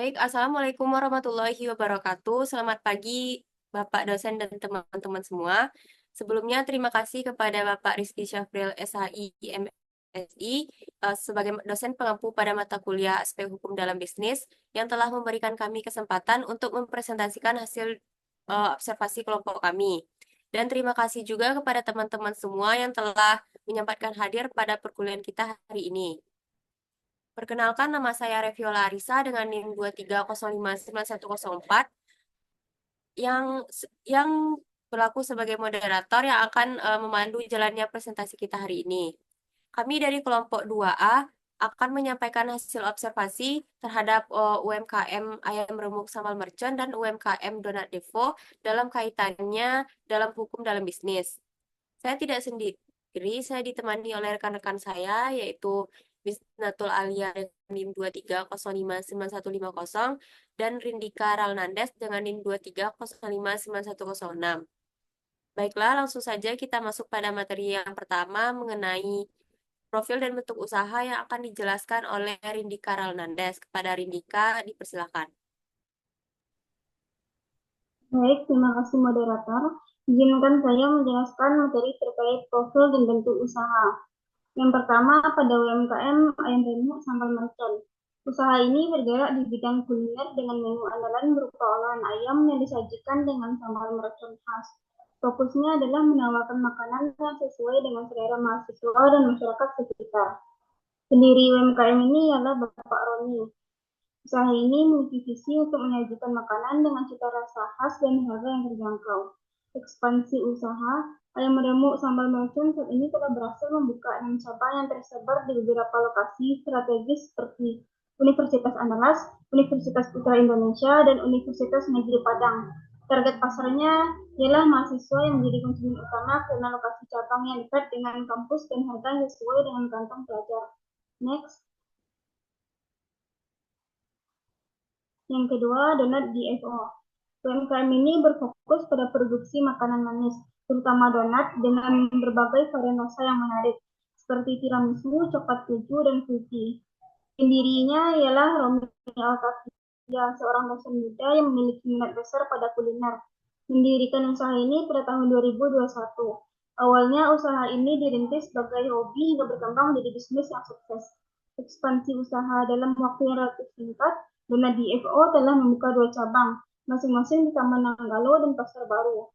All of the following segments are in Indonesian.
Baik, Assalamualaikum warahmatullahi wabarakatuh. Selamat pagi, Bapak dosen dan teman-teman semua. Sebelumnya, terima kasih kepada Bapak Rizky Syafril SHI MSI sebagai dosen pengampu pada mata kuliah Aspek Hukum dalam Bisnis yang telah memberikan kami kesempatan untuk mempresentasikan hasil observasi kelompok kami. Dan terima kasih juga kepada teman-teman semua yang telah menyempatkan hadir pada perkuliahan kita hari ini. Perkenalkan, nama saya Reviola Arisa dengan NIM 230591104 yang berlaku sebagai moderator yang akan memandu jalannya presentasi kita hari ini. Kami dari kelompok 2A akan menyampaikan hasil observasi terhadap UMKM Ayam Remuk Sambal Mercon dan UMKM Donat Devo dalam kaitannya dalam hukum dalam bisnis. Saya tidak sendiri, saya ditemani oleh rekan-rekan saya, yaitu Bisnatul Alia dengan NIM 230591150 dan Rindika Ralnandes dengan NIM 230591106. Baiklah, langsung saja kita masuk pada materi yang pertama mengenai profil dan bentuk usaha yang akan dijelaskan oleh Rindika Ralnandes. Kepada Rindika, dipersilakan. Baik, terima kasih moderator. Izinkan saya menjelaskan materi terkait profil dan bentuk usaha. Yang pertama, pada UMKM Ayam Remuk Sambal Mercon. Usaha ini bergerak di bidang kuliner dengan menu andalan berupa olahan ayam yang disajikan dengan sambal mercon khas. Fokusnya adalah menawarkan makanan yang sesuai dengan selera mahasiswa dan masyarakat sekitar. Pendiri UMKM ini adalah Bapak Roni. Usaha ini memiliki visi untuk menyajikan makanan dengan cita rasa khas dan harga yang terjangkau. Ekspansi usaha, Ayam Remuk Sambal Mercon saat ini telah berhasil membuka 6 cabang yang tersebar di beberapa lokasi strategis seperti Universitas Andalas, Universitas Putra Indonesia, dan Universitas Negeri Padang. Target pasarnya ialah mahasiswa yang menjadi konsumen utama karena lokasi cabang yang dekat dengan kampus dan harga yang sesuai dengan kantong pelajar. Next. Yang kedua, donat DFO. UMKM ini berfokus pada produksi makanan manis, terutama donat dengan berbagai varian rasa yang menarik, seperti tiramisu, coklat keju, dan fruity. Pendirinya ialah Romi Altavia, seorang dosen muda yang memiliki minat besar pada kuliner. Mendirikan usaha ini pada tahun 2021. Awalnya usaha ini dirintis sebagai hobi hingga berkembang menjadi bisnis yang sukses. Ekspansi usaha dalam waktu yang relatif singkat, Donat DFO telah membuka 2 cabang, masing-masing di Taman Nanggalo dan Pasar Baru,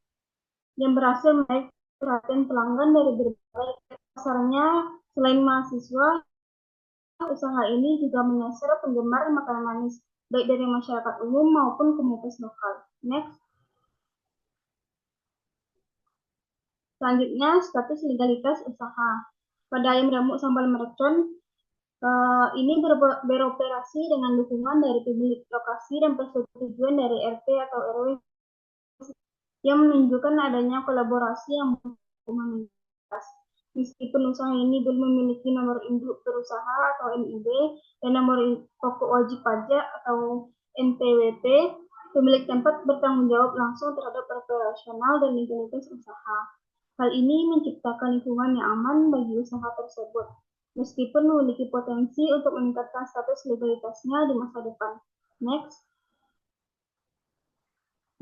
yang berhasil menarik perhatian pelanggan dari berbagai pasarnya. Selain mahasiswa, usaha ini juga menyasar penggemar makanan manis, baik dari masyarakat umum maupun komunitas lokal. Next. Selanjutnya, status legalitas usaha. Pada Ayam Remuk Sambal Mercon, ini beroperasi dengan dukungan dari pemilik lokasi dan persetujuan dari RT atau RW yang menunjukkan adanya kolaborasi yang berkomunitas. Meskipun usaha ini belum memiliki nomor induk berusaha atau NIB dan nomor pokok wajib pajak atau NPWP, pemilik tempat bertanggung jawab langsung terhadap operasional dan legalitas usaha. Hal ini menciptakan lingkungan yang aman bagi usaha tersebut, meskipun memiliki potensi untuk meningkatkan status legalitasnya di masa depan. Next.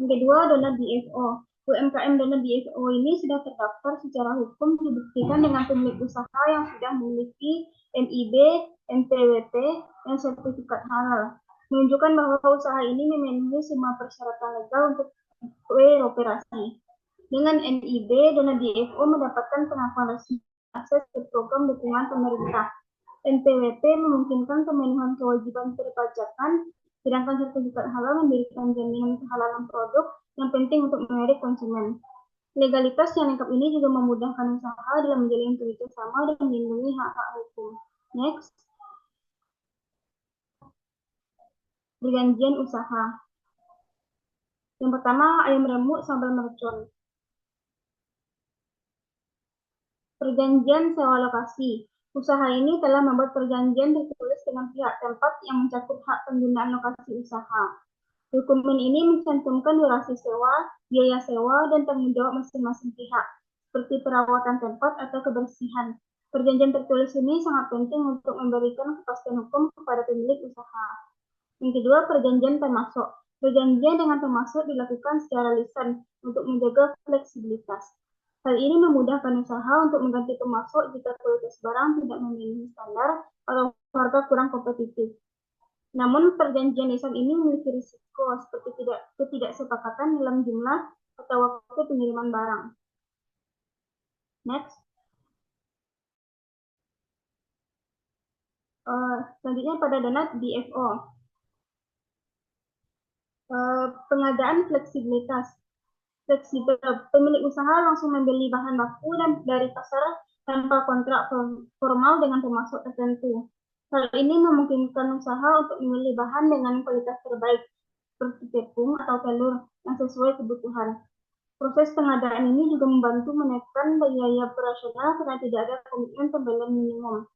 Yang kedua, donat DFO. UMKM donat DFO ini sudah terdaftar secara hukum dibuktikan dengan pemilik usaha yang sudah memiliki NIB, NPWP, dan sertifikat halal, menunjukkan bahwa usaha ini memenuhi semua persyaratan legal untuk beroperasi. Dengan NIB, donat DFO mendapatkan pengakuan resmi akses ke program dukungan pemerintah. NPWP memungkinkan pemenuhan kewajiban perpajakan, sedangkan sertifikat halal memberikan jaminan kehalalan produk yang penting untuk menarik konsumen. Legalitas yang lengkap ini juga memudahkan usaha dalam menjalin kerjasama dan melindungi hak-hak hukum. Next. Perjanjian usaha. Yang pertama, Ayam Remuk Sambal Mercon. Perjanjian sewa lokasi. Usaha ini telah membuat perjanjian tertulis dengan pihak tempat yang mencakup hak penggunaan lokasi usaha. Dokumen ini mencantumkan durasi sewa, biaya sewa, dan tanggung jawab masing-masing pihak, seperti perawatan tempat atau kebersihan. Perjanjian tertulis ini sangat penting untuk memberikan kepastian hukum kepada pemilik usaha. Yang kedua, perjanjian pemasok. Perjanjian dengan pemasok dilakukan secara lisan untuk menjaga fleksibilitas. Hal ini memudahkan usaha untuk mengganti pemasok jika kualitas barang tidak memenuhi standar atau harga kurang kompetitif. Namun, perjanjian lisan ini memiliki risiko seperti ketidaksepakatan dalam jumlah atau waktu pengiriman barang. Next. Selanjutnya pada donat DFO. Pengadaan fleksibilitas. Fleksibel. Pemilik usaha langsung membeli bahan baku dan dari pasar tanpa kontrak formal dengan pemasok tertentu. Hal ini memungkinkan usaha untuk memilih bahan dengan kualitas terbaik, seperti tepung atau telur yang sesuai kebutuhan. Proses pengadaan ini juga membantu menekan biaya operasional karena tidak ada komitmen pembelian minimum.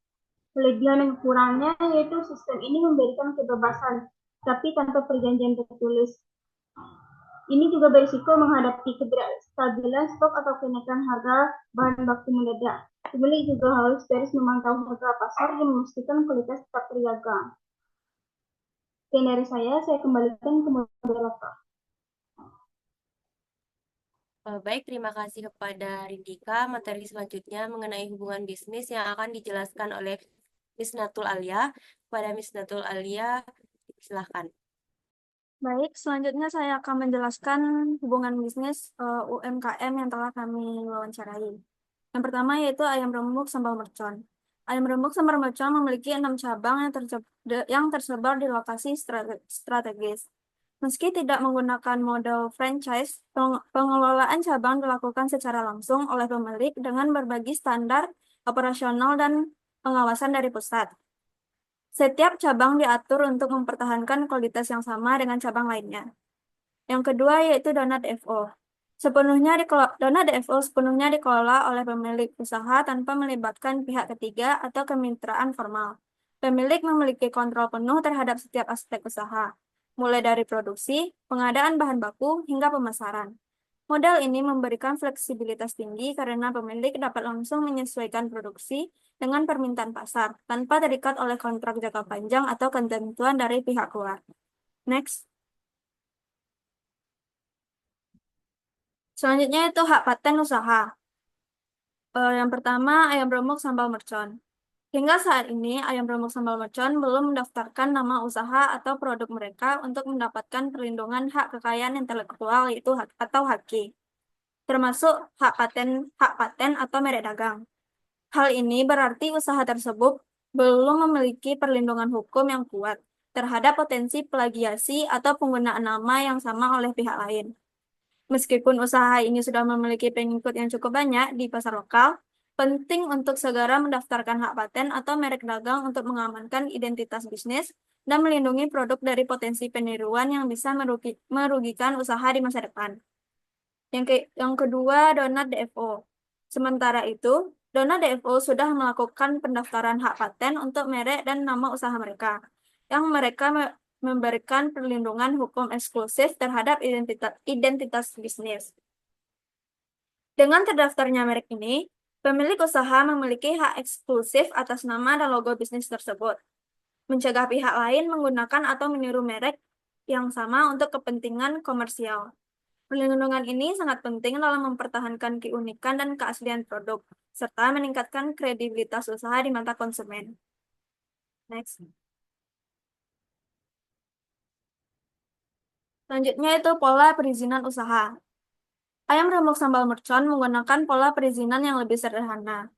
Kelebihan dan kekurangannya yaitu sistem ini memberikan kebebasan, tapi tanpa perjanjian tertulis. Ini juga berisiko menghadapi ketidakstabilan stok atau kenaikan harga bahan baku mendadak. Pemilik juga harus terus memantau harga pasar dan memastikan kualitas tetap terjaga. Sekian dari saya kembalikan ke moderator. Baik, terima kasih kepada Rindika. Materi selanjutnya mengenai hubungan bisnis yang akan dijelaskan oleh Miss Natul Alia. Kepada Miss Natul Alia, silahkan. Baik, selanjutnya saya akan menjelaskan hubungan bisnis UMKM yang telah kami wawancarai. Yang pertama yaitu ayam remuk sambal mercon. Ayam remuk sambal mercon memiliki 6 cabang yang tersebar di lokasi strategis. Meski tidak menggunakan model franchise, pengelolaan cabang dilakukan secara langsung oleh pemilik dengan berbagi standar operasional dan pengawasan dari pusat. Setiap cabang diatur untuk mempertahankan kualitas yang sama dengan cabang lainnya. Yang kedua yaitu Donat DFO. Donat DFO sepenuhnya dikelola oleh pemilik usaha tanpa melibatkan pihak ketiga atau kemitraan formal. Pemilik memiliki kontrol penuh terhadap setiap aspek usaha, mulai dari produksi, pengadaan bahan baku, hingga pemasaran. Model ini memberikan fleksibilitas tinggi karena pemilik dapat langsung menyesuaikan produksi dengan permintaan pasar, tanpa terikat oleh kontrak jangka panjang atau ketentuan dari pihak luar. Next. Selanjutnya itu hak paten usaha. Yang pertama, ayam remuk sambal mercon. Hingga saat ini, ayam remuk sambal mercon belum mendaftarkan nama usaha atau produk mereka untuk mendapatkan perlindungan hak kekayaan intelektual yaitu atau HQ, termasuk hak paten atau merek dagang. Hal ini berarti usaha tersebut belum memiliki perlindungan hukum yang kuat terhadap potensi plagiasi atau penggunaan nama yang sama oleh pihak lain. Meskipun usaha ini sudah memiliki pengikut yang cukup banyak di pasar lokal, penting untuk segera mendaftarkan hak paten atau merek dagang untuk mengamankan identitas bisnis dan melindungi produk dari potensi peniruan yang bisa merugikan usaha di masa depan. Yang kedua, Donat DFO. Sementara itu, Donat DFO sudah melakukan pendaftaran hak paten untuk merek dan nama usaha mereka, yang mereka memberikan perlindungan hukum eksklusif terhadap identitas bisnis. Dengan terdaftarnya merek ini, pemilik usaha memiliki hak eksklusif atas nama dan logo bisnis tersebut, mencegah pihak lain menggunakan atau meniru merek yang sama untuk kepentingan komersial. Perlindungan ini sangat penting dalam mempertahankan keunikan dan keaslian produk, serta meningkatkan kredibilitas usaha di mata konsumen. Next. Selanjutnya itu pola perizinan usaha. Ayam remuk sambal mercon menggunakan pola perizinan yang lebih sederhana,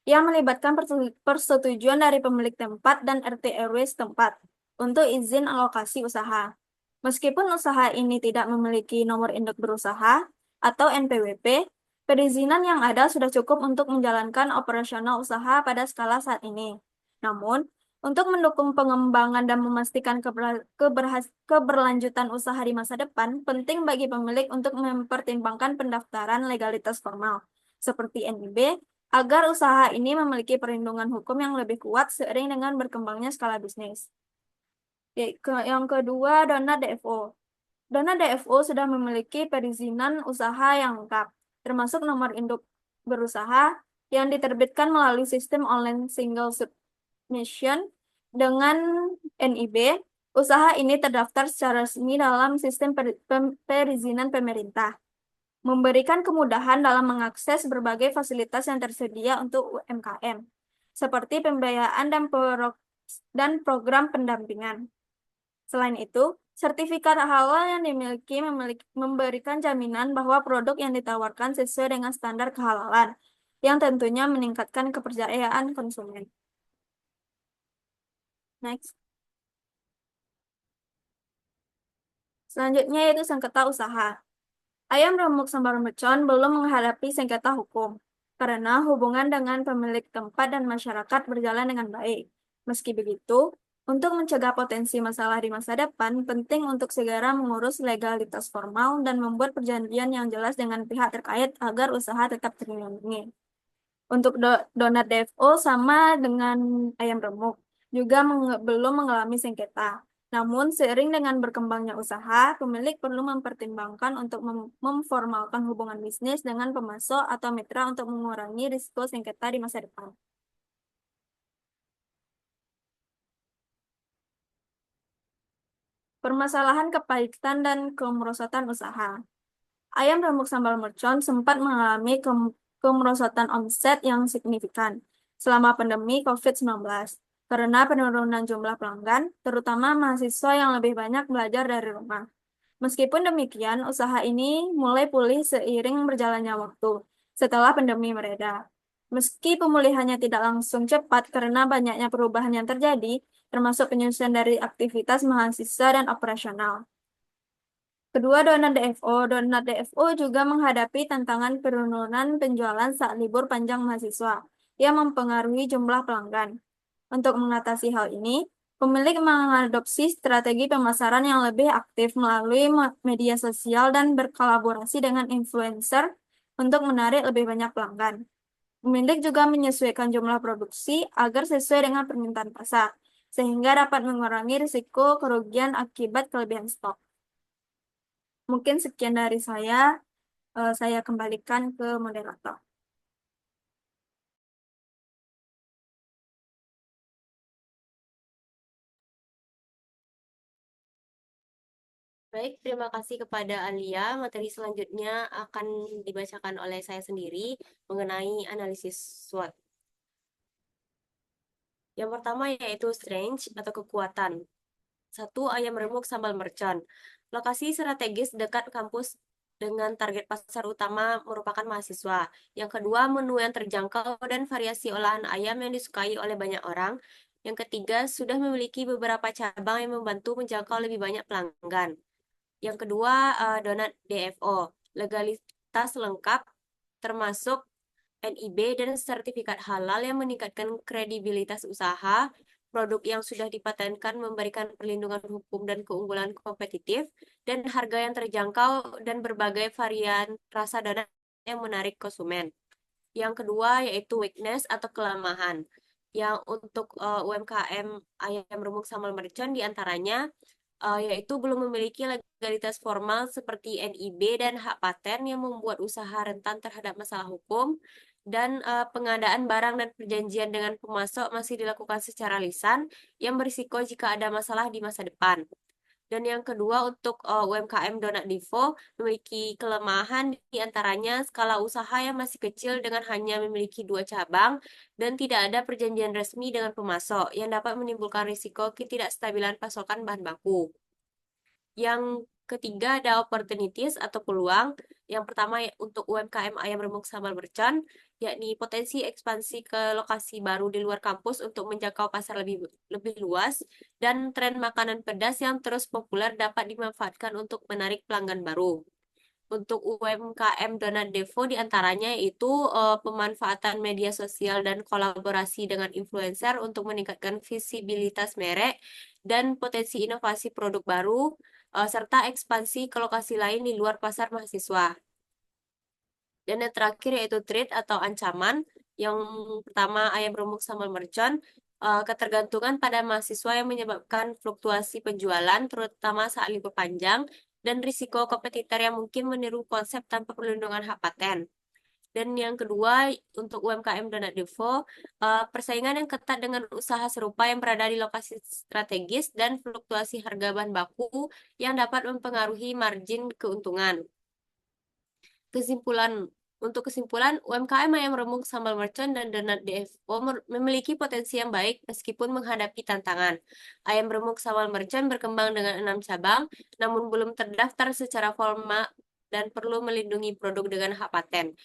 yang melibatkan persetujuan dari pemilik tempat dan RT RW setempat untuk izin alokasi usaha. Meskipun usaha ini tidak memiliki nomor induk berusaha atau NPWP, perizinan yang ada sudah cukup untuk menjalankan operasional usaha pada skala saat ini. Namun, untuk mendukung pengembangan dan memastikan keberlanjutan usaha di masa depan, penting bagi pemilik untuk mempertimbangkan pendaftaran legalitas formal, seperti NIB, agar usaha ini memiliki perlindungan hukum yang lebih kuat seiring dengan berkembangnya skala bisnis. Yang kedua, dana DFO. Dana DFO sudah memiliki perizinan usaha yang lengkap, termasuk nomor induk berusaha yang diterbitkan melalui sistem online single submission dengan NIB, Usaha ini terdaftar secara resmi dalam sistem perizinan pemerintah, memberikan kemudahan dalam mengakses berbagai fasilitas yang tersedia untuk UMKM, seperti pembiayaan dan program pendampingan. Selain itu, sertifikat halal yang memberikan jaminan bahwa produk yang ditawarkan sesuai dengan standar kehalalan, yang tentunya meningkatkan kepercayaan konsumen. Next. Selanjutnya yaitu sengketa usaha. Ayam Remuk Sambal Mercon belum menghadapi sengketa hukum, karena hubungan dengan pemilik tempat dan masyarakat berjalan dengan baik. Meski begitu, untuk mencegah potensi masalah di masa depan, penting untuk segera mengurus legalitas formal dan membuat perjanjian yang jelas dengan pihak terkait agar usaha tetap terlindungi. Untuk donat DFO sama dengan ayam remuk, juga belum mengalami sengketa. Namun, seiring dengan berkembangnya usaha, pemilik perlu mempertimbangkan untuk memformalkan hubungan bisnis dengan pemasok atau mitra untuk mengurangi risiko sengketa di masa depan. Permasalahan kepahitan dan kemerosotan usaha. Ayam Remuk Sambal Mercon sempat mengalami kemerosotan omset yang signifikan selama pandemi COVID-19 karena penurunan jumlah pelanggan, terutama mahasiswa yang lebih banyak belajar dari rumah. Meskipun demikian, usaha ini mulai pulih seiring berjalannya waktu setelah pandemi mereda. Meski pemulihannya tidak langsung cepat karena banyaknya perubahan yang terjadi, termasuk penyusunan dari aktivitas mahasiswa dan operasional. Kedua, Donat DFO juga menghadapi tantangan penurunan penjualan saat libur panjang mahasiswa yang mempengaruhi jumlah pelanggan. Untuk mengatasi hal ini, pemilik mengadopsi strategi pemasaran yang lebih aktif melalui media sosial dan berkolaborasi dengan influencer untuk menarik lebih banyak pelanggan. Pemilik juga menyesuaikan jumlah produksi agar sesuai dengan permintaan pasar, sehingga dapat mengurangi risiko kerugian akibat kelebihan stok. Mungkin sekian dari saya kembalikan ke moderator. Baik, terima kasih kepada Alia. Materi selanjutnya akan dibacakan oleh saya sendiri mengenai analisis SWOT. Yang pertama yaitu strength atau kekuatan. 1. Ayam remuk sambal mercon. Lokasi strategis dekat kampus dengan target pasar utama merupakan mahasiswa. Yang kedua, menu yang terjangkau dan variasi olahan ayam yang disukai oleh banyak orang. Yang ketiga, sudah memiliki beberapa cabang yang membantu menjangkau lebih banyak pelanggan. Yang kedua, donat DFO. Legalitas lengkap termasuk NIB dan sertifikat halal yang meningkatkan kredibilitas usaha. Produk yang sudah dipatenkan memberikan perlindungan hukum dan keunggulan kompetitif, dan harga yang terjangkau dan berbagai varian rasa donat yang menarik konsumen. Yang kedua yaitu weakness atau kelemahan. Yang untuk UMKM ayam remuk sambal mercon diantaranya yaitu belum memiliki legalitas formal seperti NIB dan hak paten yang membuat usaha rentan terhadap masalah hukum, dan pengadaan barang dan perjanjian dengan pemasok masih dilakukan secara lisan yang berisiko jika ada masalah di masa depan. Dan yang kedua untuk UMKM Donat Divo memiliki kelemahan di antaranya skala usaha yang masih kecil dengan hanya memiliki 2 cabang dan tidak ada perjanjian resmi dengan pemasok yang dapat menimbulkan risiko ketidakstabilan pasokan bahan baku. Yang ketiga ada opportunities atau peluang. Yang pertama untuk UMKM ayam remuk sambal mercon, yakni potensi ekspansi ke lokasi baru di luar kampus untuk menjangkau pasar lebih luas, dan tren makanan pedas yang terus populer dapat dimanfaatkan untuk menarik pelanggan baru. Untuk UMKM Donat Devo diantaranya itu pemanfaatan media sosial dan kolaborasi dengan influencer untuk meningkatkan visibilitas merek dan potensi inovasi produk baru, serta ekspansi ke lokasi lain di luar pasar mahasiswa. Dan yang terakhir yaitu threat atau ancaman. Yang pertama ayam remuk sambal mercon, ketergantungan pada mahasiswa yang menyebabkan fluktuasi penjualan, terutama saat libur panjang, dan risiko kompetitor yang mungkin meniru konsep tanpa perlindungan hak paten. Dan yang kedua, untuk UMKM Donat Devo, persaingan yang ketat dengan usaha serupa yang berada di lokasi strategis dan fluktuasi harga bahan baku yang dapat mempengaruhi margin keuntungan. Untuk kesimpulan, UMKM ayam remuk sambal mercon dan donat DFO memiliki potensi yang baik meskipun menghadapi tantangan. Ayam remuk sambal mercon berkembang dengan 6 cabang, namun belum terdaftar secara formal dan perlu melindungi produk dengan hak paten.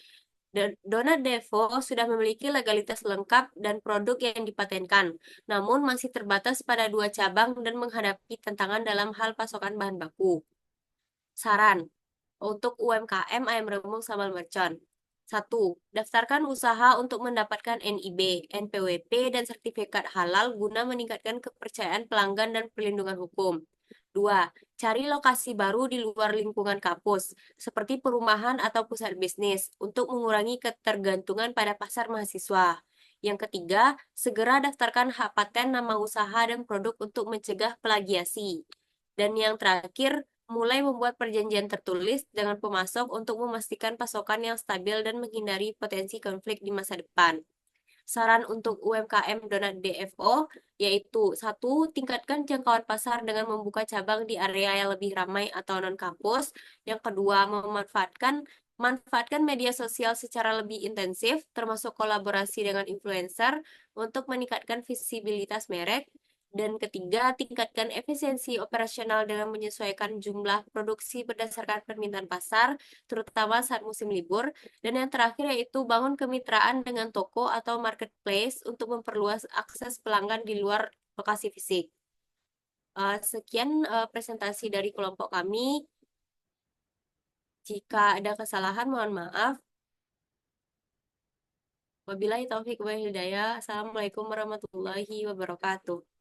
Donat Devo sudah memiliki legalitas lengkap dan produk yang dipatenkan, namun masih terbatas pada 2 cabang dan menghadapi tantangan dalam hal pasokan bahan baku. Saran untuk UMKM ayam remuk sambal mercon. 1. Daftarkan usaha untuk mendapatkan NIB, NPWP, dan sertifikat halal guna meningkatkan kepercayaan pelanggan dan perlindungan hukum. 2. Cari lokasi baru di luar lingkungan kampus, seperti perumahan atau pusat bisnis, untuk mengurangi ketergantungan pada pasar mahasiswa. Yang ketiga, segera daftarkan hak paten nama usaha dan produk untuk mencegah plagiasi. Dan yang terakhir, mulai membuat perjanjian tertulis dengan pemasok untuk memastikan pasokan yang stabil dan menghindari potensi konflik di masa depan. Saran untuk UMKM Donat DFO yaitu 1. Tingkatkan jangkauan pasar dengan membuka cabang di area yang lebih ramai atau non-kampus. Yang kedua, manfaatkan media sosial secara lebih intensif, termasuk kolaborasi dengan influencer untuk meningkatkan visibilitas merek. Dan ketiga, tingkatkan efisiensi operasional dengan menyesuaikan jumlah produksi berdasarkan permintaan pasar, terutama saat musim libur. Dan yang terakhir yaitu bangun kemitraan dengan toko atau marketplace untuk memperluas akses pelanggan di luar lokasi fisik. Sekian presentasi dari kelompok kami. Jika ada kesalahan, mohon maaf. Wabillahi taufiq wal hidayah. Assalamualaikum warahmatullahi wabarakatuh.